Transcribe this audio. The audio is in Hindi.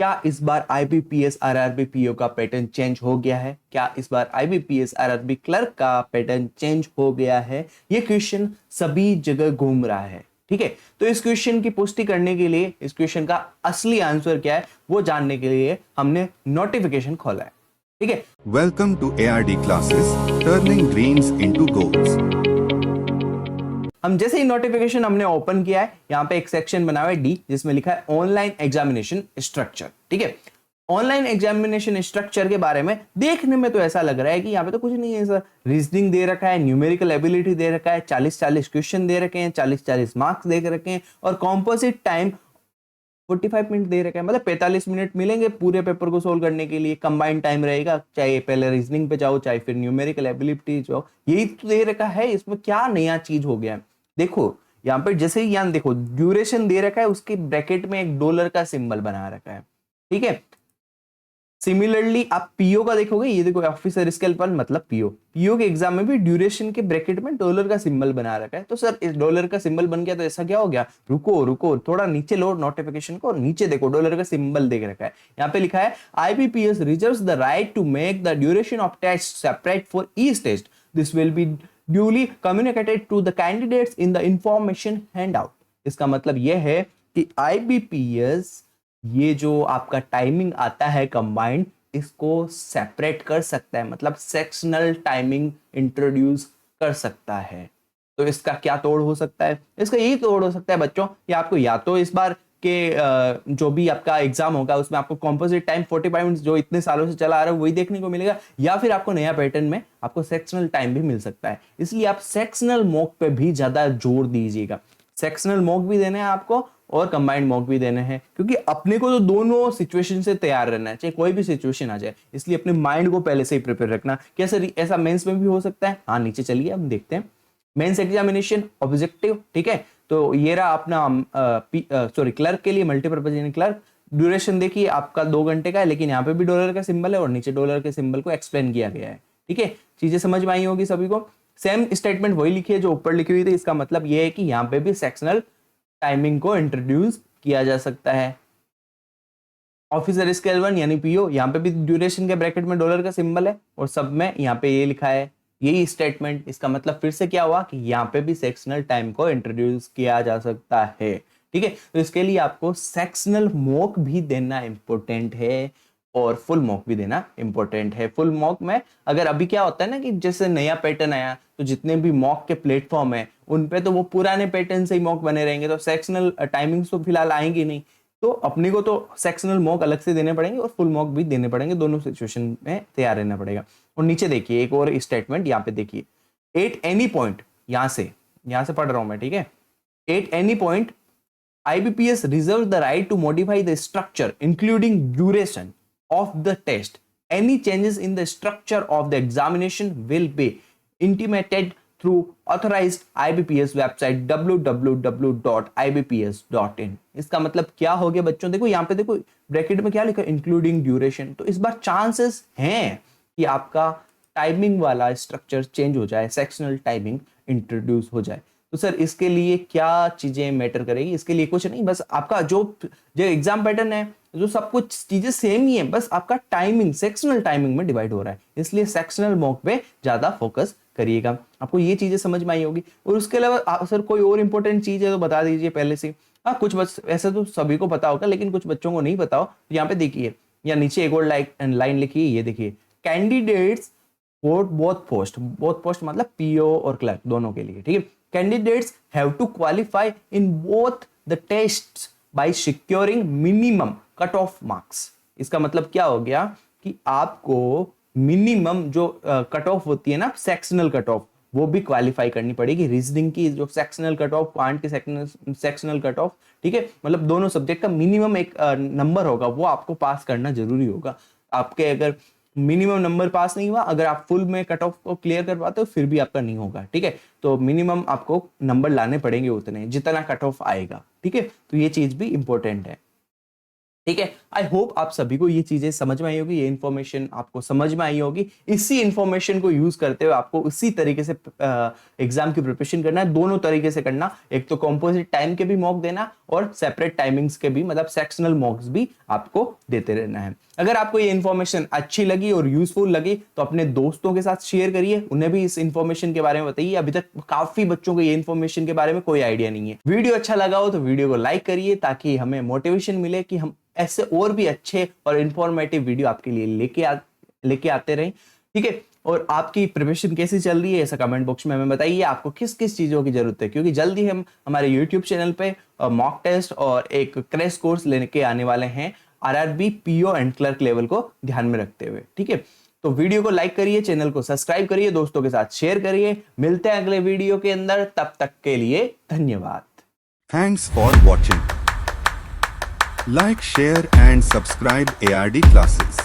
क्या इस बार आईबीपीएस आरआरबी पीओ का पैटर्न चेंज हो गया है? क्या इस बार आईबीपीएस आरआरबी क्लर्क का पैटर्न चेंज हो गया है? ये क्वेश्चन सभी जगह घूम रहा है, ठीक है। तो इस क्वेश्चन की पुष्टि करने के लिए, इस क्वेश्चन का असली आंसर क्या है वो जानने के लिए हमने नोटिफिकेशन खोला है, ठीक है। Welcome to ARD classes, turning dreams into goals. हम जैसे ही नोटिफिकेशन हमने ओपन किया है, यहाँ पे एक सेक्शन बना हुआ है डी, जिसमें लिखा है ऑनलाइन एग्जामिनेशन स्ट्रक्चर, ठीक है। ऑनलाइन एग्जामिनेशन स्ट्रक्चर के बारे में देखने में तो ऐसा लग रहा है कि यहाँ पे तो कुछ नहीं है सर। रीजनिंग दे रखा है, न्यूमेरिकल एबिलिटी दे रखा है, 40-40 क्वेश्चन दे रखे हैं, 40-40 मार्क्स दे रखे हैं, और कॉम्पोजिट टाइम 45 मिनट दे रखा है। मतलब 45 मिनट मिलेंगे पूरे पेपर को सोल्व करने के लिए। कंबाइंड टाइम रहेगा, चाहे पहले रीजनिंग पे जाओ, चाहे फिर न्यूमेरिकल एबिलिटी जाओ, यही तो दे रखा है। इसमें क्या नया चीज हो गया है? देखो यहाँ पे जैसे ही यहाँ देखो ड्यूरेशन दे रखा है, उसके ब्रैकेट में एक डॉलर का सिंबल बना रखा है, ठीक है। सिमिलरली आप पीओ का देखोगे, ये देखो ऑफिसर स्केल 1 मतलब पीओ के एग्जाम में भी ड्यूरेशन के ब्रैकेट में डॉलर का सिंबल बना रखा है। तो सर इस डॉलर का सिंबल बन गया तो ऐसा क्या हो गया? रुको रुको, थोड़ा नीचे लो नोटिफिकेशन को, नीचे देखो डॉलर का सिंबल देख रखा है। यहाँ पे लिखा है IBPS reserves the right to make the duration of test separate for each test. This will be duly communicated to the candidates in the information handout. इसका मतलब यह है कि आईबीपीएस ये जो आपका टाइमिंग आता है कंबाइंड, इसको सेपरेट कर सकता है, मतलब सेक्शनल टाइमिंग इंट्रोड्यूस कर सकता है। तो इसका क्या तोड़ हो सकता है? इसका यही तोड़ हो सकता है बच्चों, कि आपको या तो इस बार के जो भी आपका एग्जाम होगा उसमें आपको कॉम्पोजिट टाइम 45 मिनट्स जो इतने सालों से चला आ रहा है वही देखने को मिलेगा, या फिर आपको नया पैटर्न में आपको सेक्शनल टाइम भी मिल सकता है। इसलिए आप सेक्शनल मॉक पे भी ज्यादा जोर दीजिएगा। सेक्शनल मॉक भी देना है आपको और कंबाइंड मॉक भी देने हैं, क्योंकि अपने को तो दोनों सिचुएशन से तैयार रहना है, चाहे कोई भी सिचुएशन आ जाए। इसलिए अपने माइंड को पहले से ही प्रिपेयर रखना। क्या सर ऐसा मेंस में भी हो सकता है? हाँ, नीचे चलिए हम देखते हैं मेंस एग्जामिनेशन ऑब्जेक्टिव, ठीक है। तो ये रहा अपना क्लर्क के लिए, मल्टीपर्पज यानी क्लर्क। ड्यूरेशन देखिए आपका 2 घंटे का है, लेकिन यहाँ पे भी डॉलर का सिंबल है और नीचे डॉलर के सिंबल को एक्सप्लेन किया गया है, ठीक है। चीजें समझ में आई होगी सभी को। सेम स्टेटमेंट वही लिखी है जो ऊपर लिखी हुई थी। इसका मतलब यह है कि यहाँ पे भी सेक्शनल टाइमिंग को इंट्रोड्यूस किया जा सकता है। ऑफिसर स्केल 1 यानी पीओ, यहाँ पे भी ड्यूरेशन के ब्रैकेट में डॉलर का सिंबल है और सब में यहाँ पे ये लिखा है, यही स्टेटमेंट। इसका मतलब फिर से क्या हुआ कि यहाँ पे भी सेक्शनल टाइम को इंट्रोड्यूस किया जा सकता है, ठीक है। तो इसके लिए आपको सेक्शनल मॉक भी देना इंपॉर्टेंट है और फुल मॉक भी देना इंपॉर्टेंट है। फुल मॉक में अगर अभी क्या होता है ना कि जैसे नया पैटर्न आया तो जितने भी मॉक के प्लेटफॉर्म है उन पे तो वो पुराने पैटर्न से ही मॉक बने रहेंगे, तो सेक्शनल टाइमिंग्स तो फिलहाल आएंगी नहीं। तो अपने को तो सेक्शनल मॉक अलग से देने पड़ेंगे और फुल मॉक भी देने पड़ेंगे, दोनों सिचुएशन में तैयार रहना पड़ेगा। और नीचे देखिए एक और स्टेटमेंट, यहाँ पे देखिए, एट एनी पॉइंट, यहां से पढ़ रहा हूं मैं, ठीक है। At any point IBPS reserves the right to modify the structure including duration of the test. Any changes in the structure of the examination will be intimated through authorized IBPS website www.ibps.in. इसका मतलब क्या हो गया बच्चों? देखो यहाँ पे देखो ब्रैकेट में क्या लिखा है, इंक्लूडिंग ड्यूरेशन। तो इस बार चांसेस हैं कि आपका टाइमिंग वाला स्ट्रक्चर चेंज हो जाए, सेक्शनल टाइमिंग इंट्रोड्यूस हो जाए। तो सर इसके लिए क्या चीजें मैटर करेगी? इसके लिए कुछ नहीं, बस आपका जो एग्जाम पैटर्न है, जो सब कुछ चीजें सेम ही है, बस आपका टाइमिंग सेक्शनल टाइमिंग में डिवाइड हो रहा है। इसलिए सेक्शनल मॉक पे ज्यादा फोकस करिएगा। आपको ये चीजें समझ में आई होगी। और उसके अलावा सर कोई और इंपॉर्टेंट चीज है तो बता दीजिए पहले से। हाँ, कुछ बस ऐसे तो सभी को पता होगा, लेकिन कुछ बच्चों को नहीं पता हो तो यहाँ पे देखिए, या नीचे एक और लाइन लिखी है, ये देखिए, कैंडिडेट्स फॉर बोथ पोस्ट मतलब पीओ और क्लर्क दोनों के लिए, ठीक है। Candidates have to qualify in both the tests by securing minimum cut-off marks. इसका मतलब क्या हो गया कि आपको मिनिमम जो कट ऑफ होती है ना, सेक्शनल कट ऑफ, वो भी क्वालिफाई करनी पड़ेगी। रीजनिंग की जो सेक्शनल कट ऑफ, क्वांट की सेक्शनल कट ऑफ, ठीक है। मतलब दोनों सब्जेक्ट का मिनिमम एक नंबर होगा, वो आपको पास करना जरूरी होगा। आपके अगर मिनिमम नंबर पास नहीं हुआ, अगर आप फुल में कट ऑफ को क्लियर कर पाते हो फिर भी आपका नहीं होगा, ठीक है। तो मिनिमम आपको नंबर लाने पड़ेंगे उतने जितना कट ऑफ आएगा, ठीक है। तो ये चीज भी इंपॉर्टेंट है। ठीक है। आई होप आप सभी को ये चीजें समझ में आई होगी, ये इन्फॉर्मेशन आपको समझ में आई होगी। इसी इन्फॉर्मेशन को यूज करते हुए आपको उसी तरीके से एग्जाम की प्रिपरेशन करना है, दोनों तरीके से करना। एक तो कॉम्पोजिट टाइम के भी मॉक देना और सेपरेट टाइमिंग्स के भी, मतलब सेक्शनल मॉक्स भी आपको देते रहना है। अगर आपको ये इन्फॉर्मेशन अच्छी लगी और यूजफुल लगी तो अपने दोस्तों के साथ शेयर करिए, उन्हें भी इस इन्फॉर्मेशन के बारे में बताइए। अभी तक काफी बच्चों को ये इन्फॉर्मेशन के बारे में कोई आइडिया नहीं है। वीडियो अच्छा लगा हो तो वीडियो को लाइक करिए ताकि हमें मोटिवेशन मिले कि हम ऐसे और भी अच्छे और इंफॉर्मेटिव वीडियो आपके लिए लेके आते रहें। ठीक है। और आपकी प्रिपरेशन कैसी चल रही है ऐसा कमेंट बॉक्स में हमें बताइए। आपको किस किस चीजों की जरूरत है, क्योंकि जल्दी हम हमारे यूट्यूब चैनल पे मॉक टेस्ट और एक क्रैश कोर्स लेके आने वाले हैं RRB, PO and clerk level को ध्यान में रखते हुए। ठीक है। तो वीडियो को लाइक करिए, चैनल को सब्सक्राइब करिए, दोस्तों के साथ शेयर करिए। मिलते हैं अगले वीडियो के अंदर, तब तक के लिए धन्यवाद। Thanks for watching. Like, share and subscribe ARD classes.